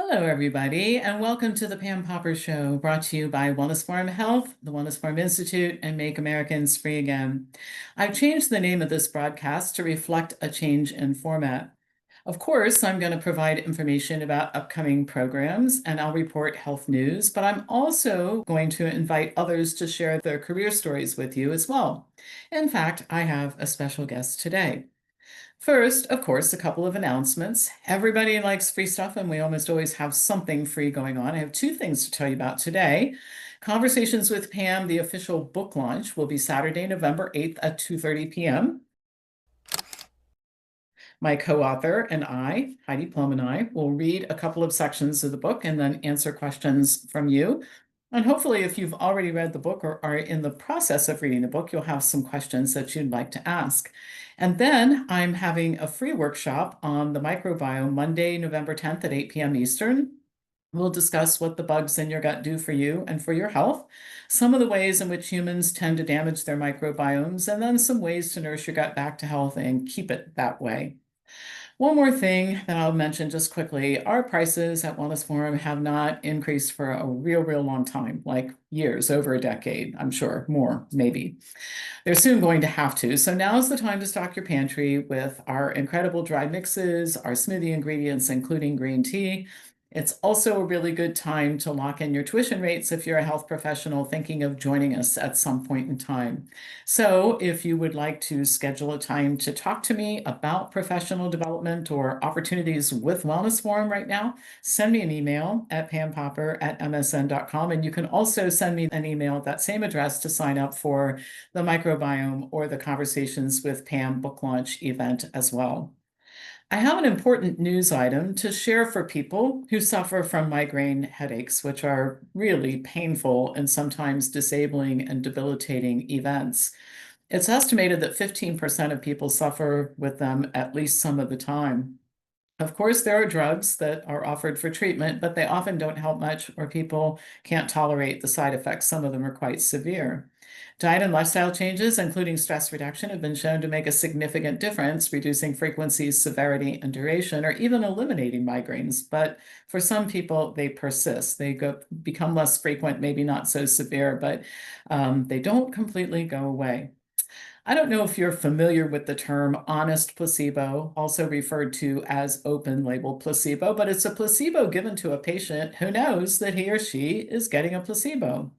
Hello, everybody, and welcome to the Pam Popper Show, brought to you by Wellness Forum Health, the Wellness Forum Institute, and Make Americans Free Again. I've changed the name of this broadcast to reflect a change in format. Of course, I'm going to provide information about upcoming programs and I'll report health news, but I'm also going to invite others to share their career stories with you as well. In fact, I have a special guest today. First, of course, a couple of announcements. Everybody likes free stuff, and we almost always have something free going on. I have two things to tell you about today. Conversations with Pam, the official book launch, will be Saturday, November 8th at 2:30 p.m. My co-author and I, Heidi Plumb and I, will read a couple of sections of the book and then answer questions from you. And hopefully, if you've already read the book or are in the process of reading the book, you'll have some questions that you'd like to ask. And then I'm having a free workshop on the microbiome Monday, November 10th at 8 p.m. Eastern. We'll discuss what the bugs in your gut do for you and for your health, some of the ways in which humans tend to damage their microbiomes, and then some ways to nurse your gut back to health and keep it that way. One more thing that I'll mention just quickly, our prices at Wellness Forum have not increased for a real long time, like years, over a decade, I'm sure, more, maybe. They're soon going to have to. So now's the time to stock your pantry with our incredible dry mixes, our smoothie ingredients, including green tea. It's also a really good time to lock in your tuition rates if you're a health professional thinking of joining us at some point in time. So if you would like to schedule a time to talk to me about professional development or opportunities with Wellness Forum right now, send me an email at pampopper@msn.com. And you can also send me an email at that same address to sign up for the microbiome or the Conversations with Pam book launch event as well. I have an important news item to share for people who suffer from migraine headaches, which are really painful and sometimes disabling and debilitating events. It's estimated that 15% of people suffer with them at least some of the time. Of course, there are drugs that are offered for treatment, but they often don't help much, or people can't tolerate the side effects. Some of them are quite severe. Diet and lifestyle changes, including stress reduction, have been shown to make a significant difference, reducing frequency, severity, and duration, or even eliminating migraines. But for some people, they persist. They become less frequent, maybe not so severe, but they don't completely go away. I don't know if you're familiar with the term honest placebo, also referred to as open label placebo, but it's a placebo given to a patient who knows that he or she is getting a placebo.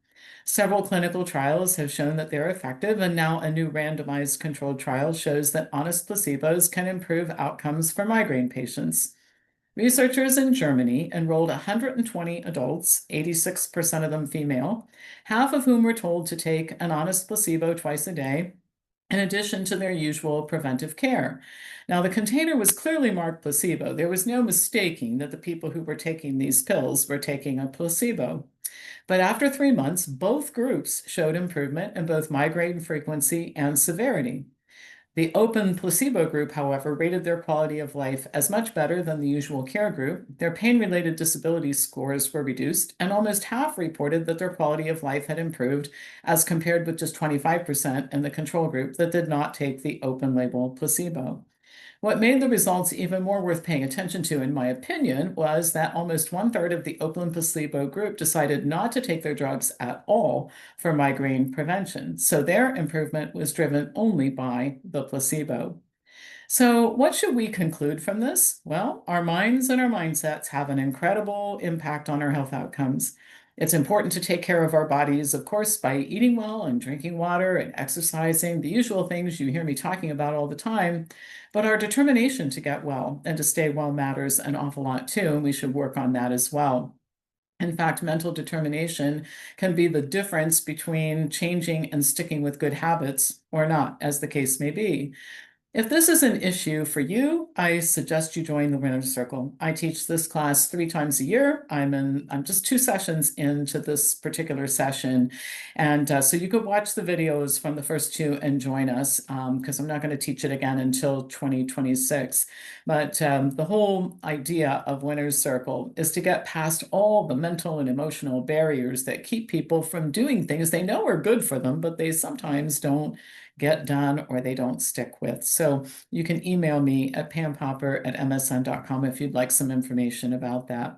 Several clinical trials have shown that they're effective, and now a new randomized controlled trial shows that honest placebos can improve outcomes for migraine patients. Researchers in Germany enrolled 120 adults, 86% of them female, half of whom were told to take an honest placebo twice a day in addition to their usual preventive care. Now, the container was clearly marked placebo. There was no mistaking that the people who were taking these pills were taking a placebo. But after 3 months, both groups showed improvement in both migraine frequency and severity. The open placebo group, however, rated their quality of life as much better than the usual care group. Their pain-related disability scores were reduced, and almost half reported that their quality of life had improved, as compared with just 25% in the control group that did not take the open label placebo. What made the results even more worth paying attention to, in my opinion, was that almost one-third of the open placebo group decided not to take their drugs at all for migraine prevention. So their improvement was driven only by the placebo. So, what should we conclude from this? Well, our minds and our mindsets have an incredible impact on our health outcomes. It's important to take care of our bodies, of course, by eating well and drinking water and exercising, the usual things you hear me talking about all the time. But our determination to get well and to stay well matters an awful lot too, and we should work on that as well. In fact, mental determination can be the difference between changing and sticking with good habits or not, as the case may be. If this is an issue for you, I suggest you join the Winner's Circle. I teach this class 3 times a year. I'm just 2 sessions into this particular session. And so you could watch the videos from the first two and join us, because I'm not going to teach it again until 2026. But the whole idea of Winner's Circle is to get past all the mental and emotional barriers that keep people from doing things they know are good for them, but they sometimes don't get done or they don't stick with. So you can email me at pampopper@msn.com if you'd like some information about that.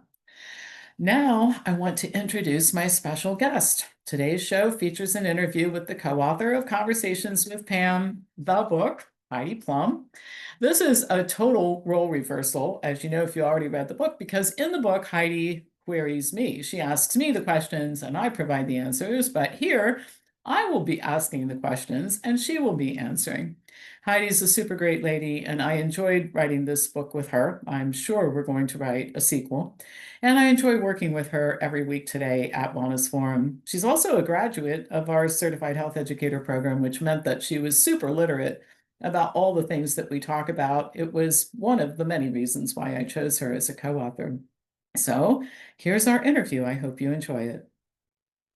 Now, I want to introduce my special guest. Today's show features an interview with the co-author of Conversations with Pam, the book, Heidi Plumb. This is a total role reversal, as you know, if you already read the book, because in the book, Heidi queries me. She asks me the questions and I provide the answers, but here I will be asking the questions and she will be answering. Heidi's a super great lady, and I enjoyed writing this book with her. I'm sure we're going to write a sequel. And I enjoy working with her every week today at Wellness Forum. She's also a graduate of our Certified Health Educator program, which meant that she was super literate about all the things that we talk about. It was one of the many reasons why I chose her as a co-author. So here's our interview. I hope you enjoy it.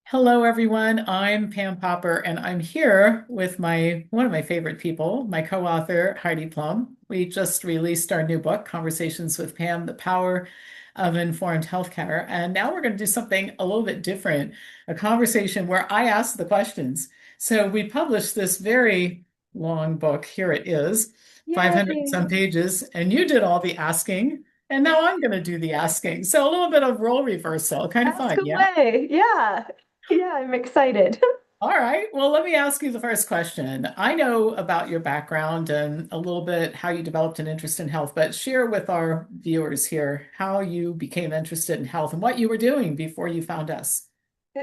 Hello, everyone. I'm Pam Popper, and I'm here with one of my favorite people, my co-author, Heidi Plumb. We just released our new book, Conversations with Pam, The Power of Informed Healthcare. And now we're going to do something a little bit different, a conversation where I ask the questions. So we published this very long book. Here it is, 500 and some Yay. pages, and you did all the asking. And now I'm going to do the asking. So a little bit of role reversal, kind of Ask fun, yeah? away. Yeah. Yeah, I'm excited. All right. Well, let me ask you the first question. I know about your background and a little bit how you developed an interest in health, but share with our viewers here how you became interested in health and what you were doing before you found us.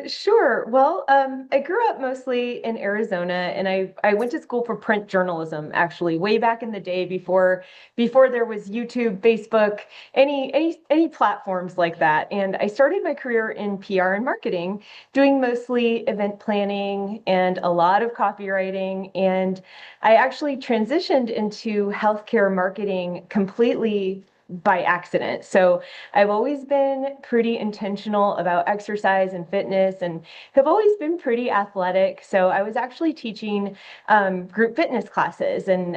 Sure. Well, I grew up mostly in Arizona, and I went to school for print journalism, actually, way back in the day before there was YouTube, Facebook, any platforms like that. And I started my career in PR and marketing, doing mostly event planning and a lot of copywriting. And I actually transitioned into healthcare marketing completely by accident. So I've always been pretty intentional about exercise and fitness and have always been pretty athletic. So I was actually teaching group fitness classes and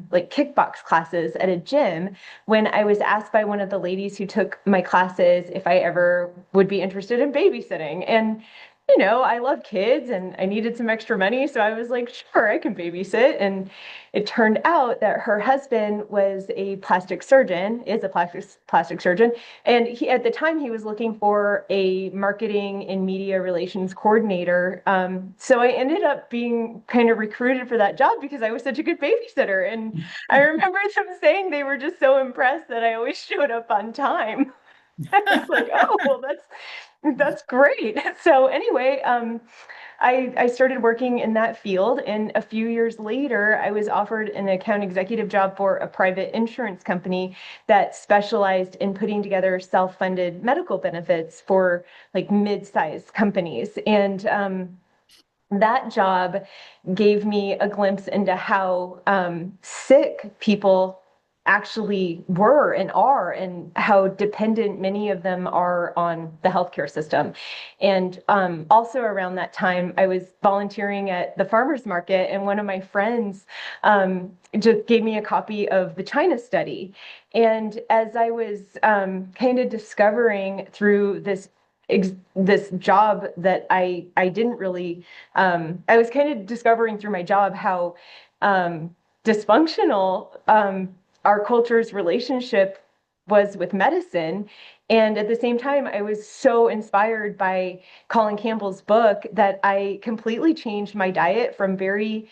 like kickbox classes at a gym when I was asked by one of the ladies who took my classes if I ever would be interested in babysitting. And I love kids and I needed some extra money. So I was like, sure, I can babysit. And it turned out that her husband was a plastic surgeon, is a plastic surgeon. And at the time, he was looking for a marketing and media relations coordinator. So I ended up being kind of recruited for that job because I was such a good babysitter. And I remember them saying they were just so impressed that I always showed up on time. I was like, oh, well, that's great. So anyway, I started working in that field, and a few years later, I was offered an account executive job for a private insurance company that specialized in putting together self-funded medical benefits for like mid-sized companies. And that job gave me a glimpse into how sick people actually were and are, and how dependent many of them are on the healthcare system. And also around that time, I was volunteering at the farmers market, and one of my friends just gave me a copy of the China study. And as I was kind of discovering through this job that I didn't really I was kind of discovering through my job how dysfunctional our culture's relationship was with medicine. And at the same time, I was so inspired by Colin Campbell's book that I completely changed my diet from very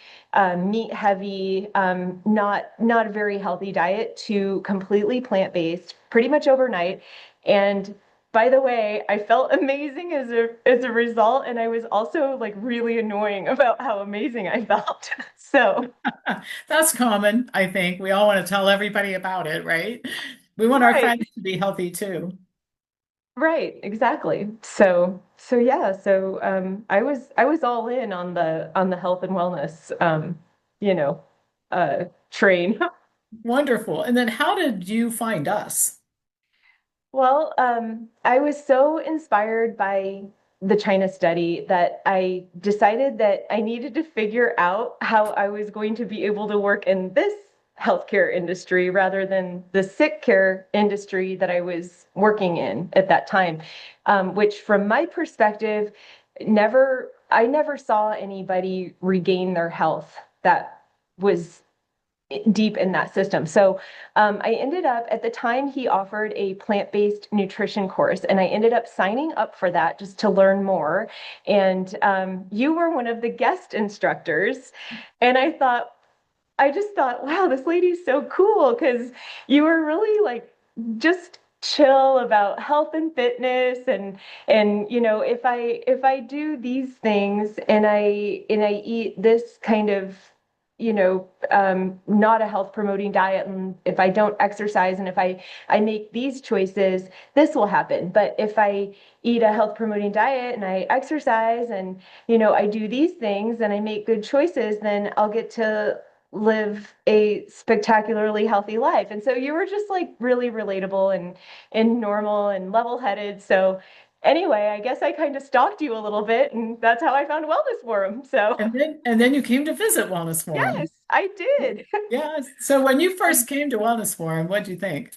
meat heavy, not a very healthy diet, to completely plant-based pretty much overnight. And by the way, I felt amazing as a result, and I was also like really annoying about how amazing I felt. So, That's common, I think. We all want to tell everybody about it, right? We want our right, friends to be healthy too. right, exactly. So yeah, so I was all in on the health and wellness you know, train. Wonderful. And then how did you find us? Well, I was so inspired by the China study that I decided that I needed to figure out how I was going to be able to work in this healthcare industry rather than the sick care industry that I was working in at that time, which, from my perspective, I never saw anybody regain their health that was deep in that system. So I ended up, at the time, he offered a plant-based nutrition course, and I ended up signing up for that just to learn more. And you were one of the guest instructors. And I just thought, wow, this lady's so cool because you were really like just chill about health and fitness and if I do these things and I eat this kind of not a health promoting diet, and if I don't exercise and if I make these choices, this will happen. But if I eat a health promoting diet and I exercise and I do these things and I make good choices, then I'll get to live a spectacularly healthy life. And so you were just like really relatable and normal and level-headed. So anyway, I guess I kind of stalked you a little bit, and that's how I found Wellness Forum. So And then you came to visit Wellness yes, Forum. I did. Yeah. So when you first came to Wellness Forum, what did you think?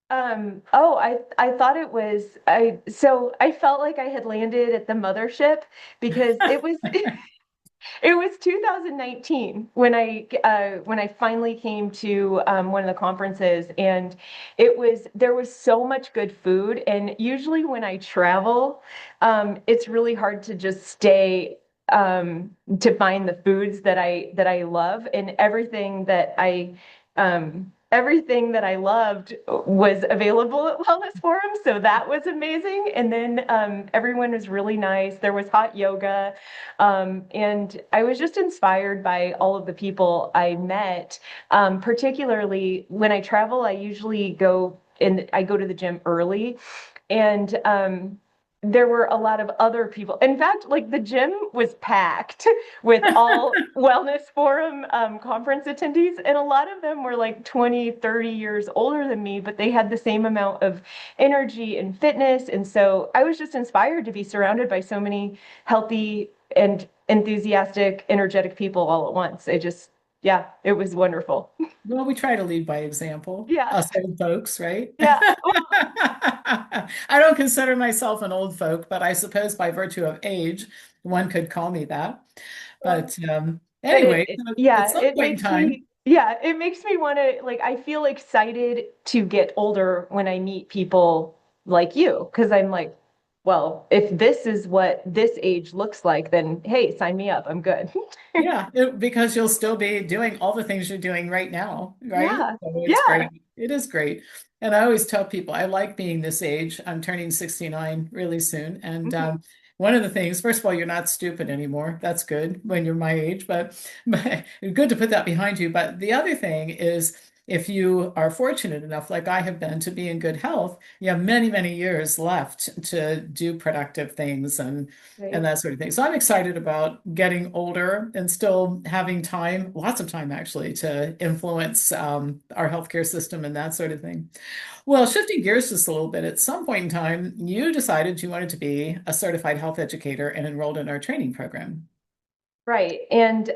Oh, I thought it was so I felt like I had landed at the mothership because it was 2019 when I finally came to one of the conferences, and there was so much good food. And usually when I travel, it's really hard to just stay to find the foods that I love, and everything that I loved was available at Wellness Forum, so that was amazing. And then everyone was really nice. There was hot yoga. And I was just inspired by all of the people I met. Particularly when I travel, I go to the gym early, and there were a lot of other people. In fact, like the gym was packed with all Wellness Forum conference attendees, and a lot of them were like 20, 30 years older than me, but they had the same amount of energy and fitness. And so I was just inspired to be surrounded by so many healthy and enthusiastic, energetic people all at once. Yeah, it was wonderful. Well, we try to lead by example, Yeah, us old folks, right? yeah. I don't consider myself an old folk, but I suppose by virtue of age, one could call me that. Well, But but anyway, at yeah, some point in time, it makes me want to, like, I feel excited to get older when I meet people like you, because I'm like, well, if this is what this age looks like, then hey, sign me up. I'm good. yeah, because you'll still be doing all the things you're doing right now, right? Yeah, So it's yeah. great. It is great. And I always tell people I like being this age. I'm turning 69 really soon. And Mhm. one of the things, first of all, you're not stupid anymore. That's good when you're my age, but good to put that behind you. But the other thing is, if you are fortunate enough, like I have been, to be in good health, you have many, many years left to do productive things and Right. that sort of thing. So I'm excited about getting older and still having time, lots of time actually, to influence our healthcare system and that sort of thing. Well, shifting gears just a little bit, at some point in time, you decided you wanted to be a certified health educator and enrolled in our training program. Right. And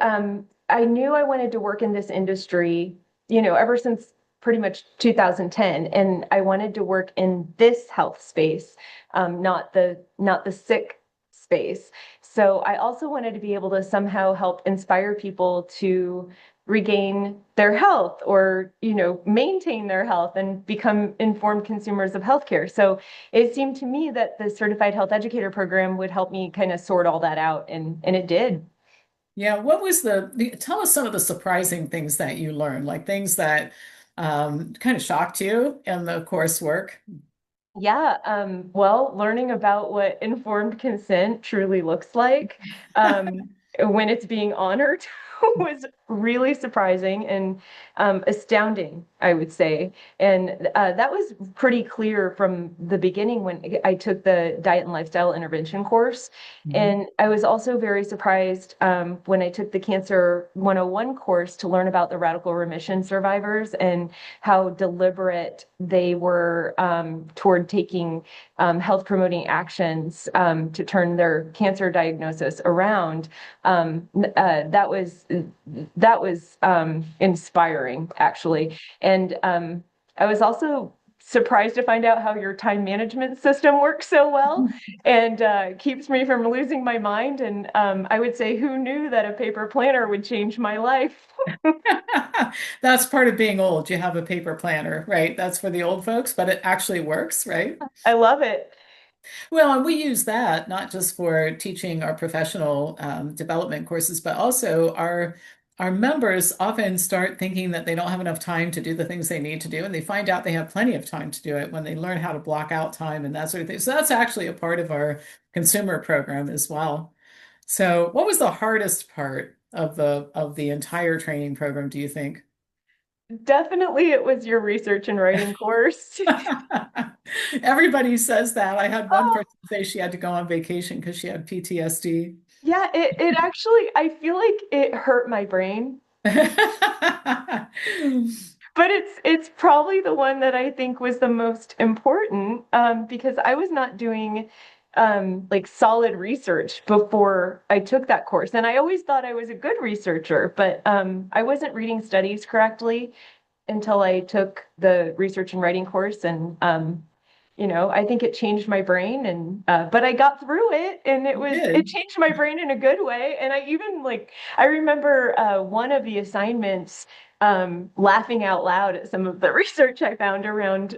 I knew I wanted to work in this industry, ever since pretty much 2010. And I wanted to work in this health space, not the sick space. So I also wanted to be able to somehow help inspire people to regain their health or, maintain their health and become informed consumers of healthcare. So it seemed to me that the Certified Health Educator program would help me kind of sort all that out, and it did. Yeah, what was tell us some of the surprising things that you learned, like things that kind of shocked you in the coursework. Yeah, well, learning about what informed consent truly looks like when it's being honored was really surprising and astounding, I would say. And that was pretty clear from the beginning when I took the diet and lifestyle intervention course. Mhm. And I was also very surprised when I took the Cancer 101 course to learn about the radical remission survivors and how deliberate they were toward taking health promoting actions to turn their cancer diagnosis around. That was inspiring, actually. And I was also surprised to find out how your time management system works so well and keeps me from losing my mind. And I would say, who knew that a paper planner would change my life? That's part of being old. You have a paper planner, right? That's for the old folks, but it actually works, right? I love it. Well, and we use that not just for teaching our professional development courses, but also our members often start thinking that they don't have enough time to do the things they need to do, and they find out they have plenty of time to do it when they learn how to block out time and that sort of thing. So that's actually a part of our consumer program as well. So, what was the hardest part of the entire training program, do you think? Definitely, it was your research and writing course. Everybody says that. I had one Oh, person say she had to go on vacation because she had PTSD. yeah, it actually, I feel like it hurt my brain, but it's probably the one that I think was the most important because I was not doing like solid research before I took that course. And I always thought I was a good researcher, but I wasn't reading studies correctly until I took the research and writing course. And I think it changed my brain, and but I got through it, and You it did. changed my brain in a good way. And I even like I remember one of the assignments laughing out loud at some of the research I found around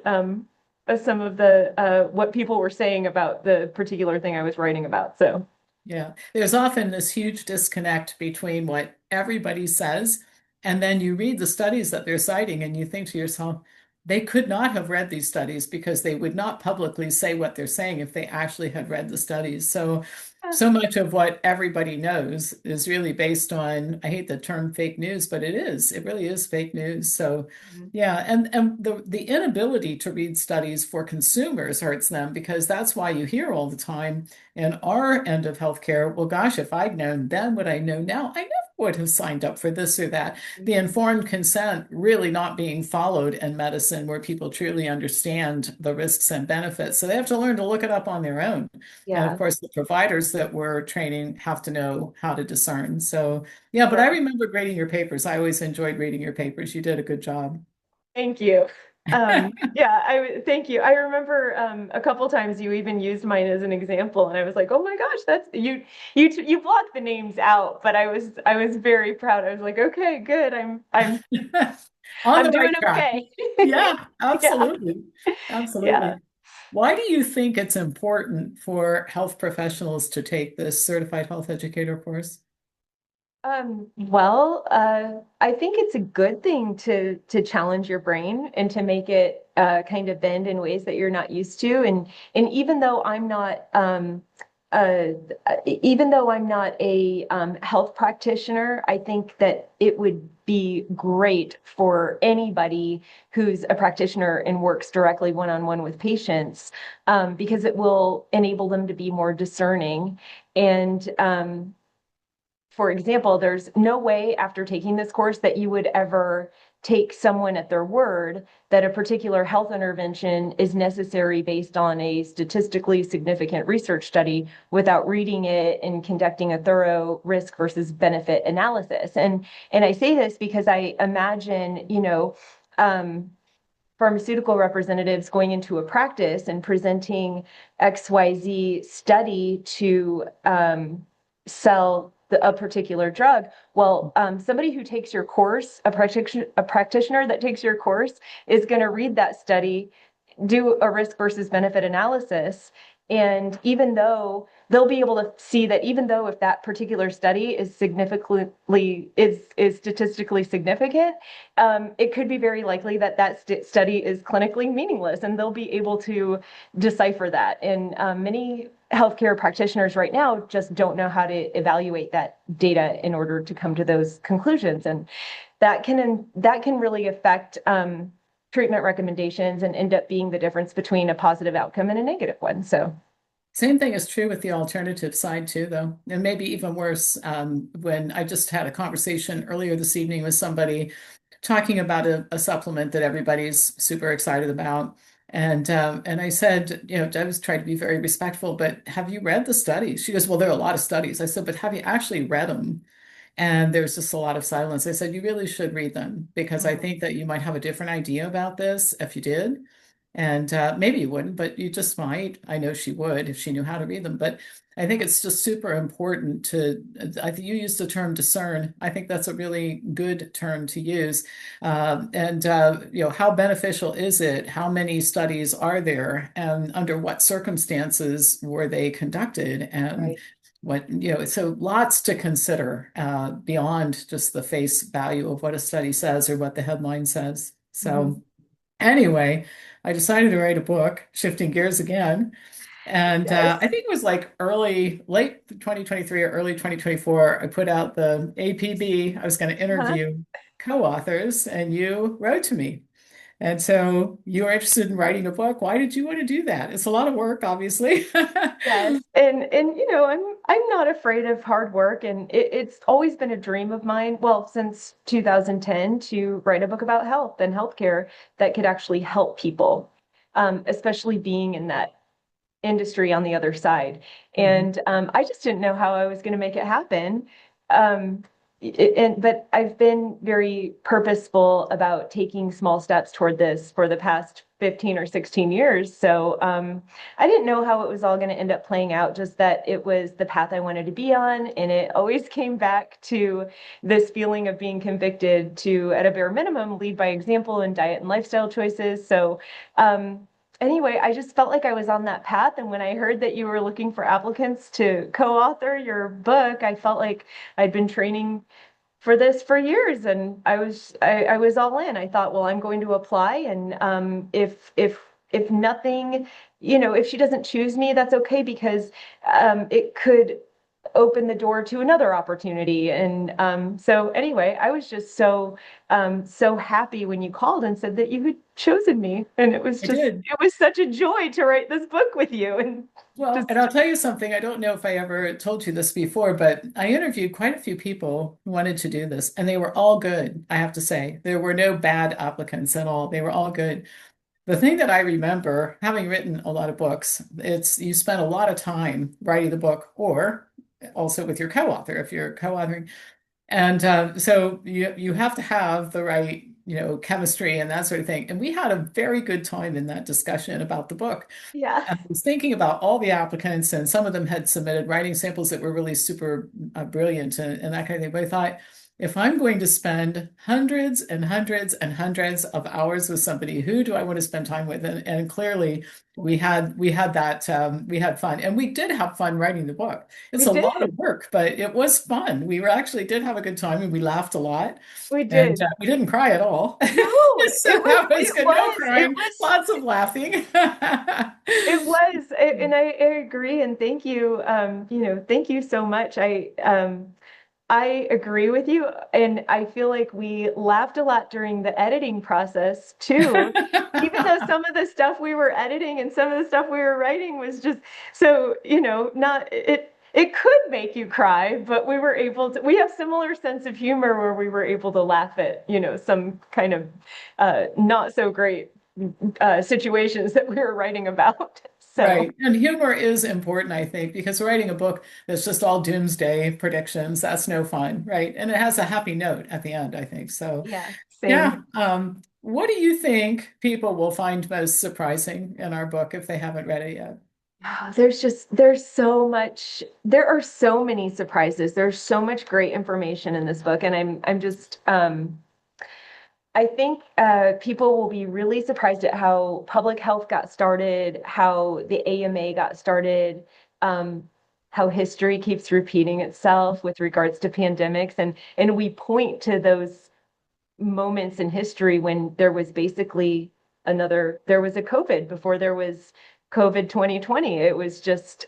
some of the what people were saying about the particular thing I was writing about. So Yeah, there's often this huge disconnect between what everybody says and then you read the studies that they're citing and you think to yourself, they could not have read these studies because they would not publicly say what they're saying if they actually had read the studies. So, uh, so much of what everybody knows is really based on, I hate the term fake news, but it is. It really is fake news. So, yeah, and the inability to read studies for consumers hurts them because that's why you hear all the time in our end of healthcare, well, gosh, if I'd known then what I know now, I never would have signed up for this or that. The informed consent really not being followed in medicine, where people truly understand the risks and benefits. So they have to learn to look it up on their own. And of yeah, course, the providers that we're training have to know how to discern. So, yeah, but I yeah. remember grading your papers. I always enjoyed reading your papers. You did a good job. Thank you. Yeah, thank you. I remember a couple times you even used mine as an example, and I was like, "Oh my gosh, that's you! You blocked the names out," but I was very proud. I was like, "Okay, good. On I'm the right doing track. okay." Yeah, Yeah, absolutely. yeah. Absolutely. Why do you think it's important for health professionals to take this Certified Health Educator course? Well, I think it's a good thing to challenge your brain and to make it kind of bend in ways that you're not used to. And uh, even though I'm not a health practitioner, I think that it would be great for anybody who's a practitioner and works directly one-on-one with patients, because it will enable them to be more discerning and for example, there's no way after taking this course that you would ever take someone at their word that a particular health intervention is necessary based on a statistically significant research study without reading it and conducting a thorough risk versus benefit analysis. And I say this because I imagine, um, pharmaceutical representatives going into a practice and presenting XYZ study to sell a particular drug. Well, somebody who takes your course, a practitioner that takes your course is going to read that study, do a risk versus benefit analysis. And even though they'll be able to see that even though if that particular study is statistically significant, it could be very likely that study is clinically meaningless, and they'll be able to decipher that. And many healthcare practitioners right now just don't know how to evaluate that data in order to come to those conclusions, and that can really affect treatment recommendations and end up being the difference between a positive outcome and a negative one. So, Same thing is true with the alternative side too, though, and maybe even worse. When I just had a conversation earlier this evening with somebody talking about a supplement that everybody's super excited about, and I said, I was trying to be very respectful, but have you read the studies? She goes, well, there are a lot of studies. I said, but have you actually read them? And there's just a lot of silence. I said, you really should read them because I mhm. think that you might have a different idea about this if you did. And maybe you wouldn't, but you just might. I know she would if she knew how to read them. But I think it's just super important to, I think you used the term discern. I think that's a really good term to use. How beneficial is it? How many studies are there? And under what circumstances were they conducted? And Right. so lots to consider beyond just the face value of what a study says or what the headline says. Mhm. So anyway, I decided to write a book, shifting gears again. And Yes. I think it was like late 2023 or early 2024, I put out the APB. I was going to Uh-huh. interview co-authors, and you wrote to me. And so you were interested in writing a book. Why did you want to do that? It's a lot of work, obviously. Yes. And I'm not afraid of hard work, and it's always been a dream of mine, well, since 2010, to write a book about health and healthcare that could actually help people, especially being in that industry on the other side. Mhm. And I just didn't know how I was going to make it happen. Um, but I've been very purposeful about taking small steps toward this for the past 15 or 16 years. So I didn't know how it was all going to end up playing out, just that it was the path I wanted to be on. And it always came back to this feeling of being convicted to, at a bare minimum, lead by example in diet and lifestyle choices. So um, anyway, I just felt like I was on that path. And when I heard that you were looking for applicants to co-author your book, I felt like I'd been training for this for years, and I was all in. I thought, well, I'm going to apply, and if nothing, if she doesn't choose me, that's okay, because it could open the door to another opportunity. And so anyway, I was just so happy when you called and said that you had chosen me, and I did. it was such a joy to write this book with you, and Well, and just I'll tell you something. I don't know if I ever told you this before, but I interviewed quite a few people who wanted to do this, and they were all good, I have to say. There were no bad applicants at all. They were all good. The thing that I remember, having written a lot of books, it's you spend a lot of time writing the book or also with your co-author if you're co-authoring. And so you have to have the right, chemistry and that sort of thing. And we had a very good time in that discussion about the book. yeah. I was thinking about all the applicants, and some of them had submitted writing samples that were really super brilliant and that kind of thing. But I thought, if I'm going to spend hundreds and hundreds and hundreds of hours with somebody, who do I want to spend time with? And clearly, we had fun, and we did have fun writing the book. It's We a lot of did. work, but it was fun. We were actually did have a good time, and we laughed a lot, We and did. we didn't cry at all. No, So that was good. No it crying, was lots of laughing. It was, and I agree, and thank you. Thank you so much. I agree with you, and I feel like we laughed a lot during the editing process too. Even though some of the stuff we were editing and some of the stuff we were writing was just so, not it. It could make you cry, but we were able to. We have similar sense of humor where we were able to laugh at, some kind of not so great situations that we were writing about. So Right. And humor is important, I think, because writing a book that's just all doomsday predictions, that's no fun, right? And it has a happy note at the end, I think. So, yeah, yeah. same. What do you think people will find most surprising in our book if they haven't read it yet? There are so many surprises. There's so much great information in this book, and I'm just I think people will be really surprised at how public health got started, how the AMA got started, um, how history keeps repeating itself with regards to pandemics, and we point to those moments in history when there was basically there was a COVID before there was COVID 2020. It was just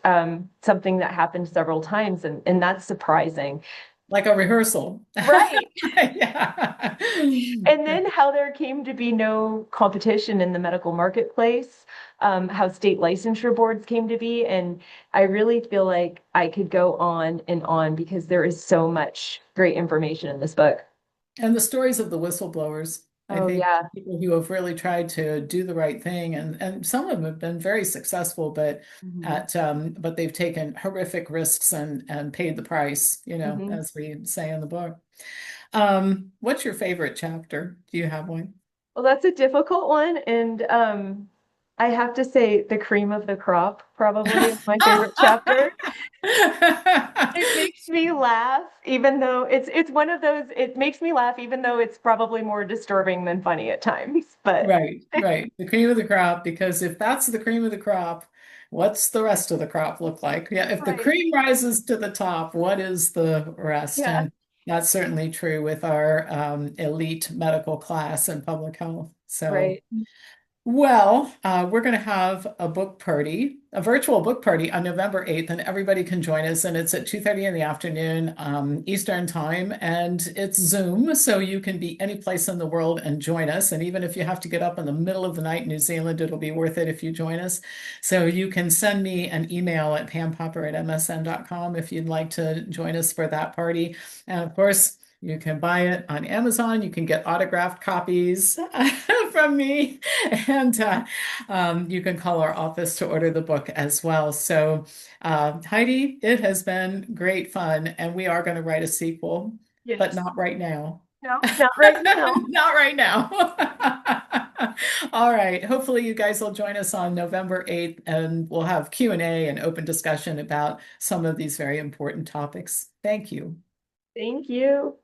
something that happened several times, and that's surprising. Like a rehearsal. Right. Yeah. And then how there came to be no competition in the medical marketplace, how state licensure boards came to be. And I really feel like I could go on and on because there is so much great information in this book. And the stories of the whistleblowers, I Oh, think yeah. people who have really tried to do the right thing, and some of them have been very successful, Hmm. but they've taken horrific risks and paid the price, Hmm. as we say in the book. What's your favorite chapter? Do you have one? Well, that's a difficult one. And I have to say the cream of the crop probably is my favorite chapter. It makes me laugh, even though it's one of those, it makes me laugh, even though it's probably more disturbing than funny at times. But Right, right. The cream of the crop, because if that's the cream of the crop, what's the rest of the crop look like? Yeah, if the right. cream rises to the top, what is the rest? Yeah, And that's certainly true with our elite medical class in public health. So right. well, we're going to have a book party, a virtual book party on November 8th, and everybody can join us. And it's at 2:30 in the afternoon, Eastern time, and it's Zoom, so you can be any place in the world and join us. And even if you have to get up in the middle of the night in New Zealand, it'll be worth it if you join us. So you can send me an email at pampopper@msn.com if you'd like to join us for that party. And of course, you can buy it on Amazon. You can get autographed copies from me, and you can call our office to order the book as well. So, Heidi, it has been great fun, and we are going to write a sequel, but Yes. not right now. No, not right now. Not right now. All right. Hopefully, you guys will join us on November 8th, and we'll have Q&A and open discussion about some of these very important topics. Thank you. Thank you.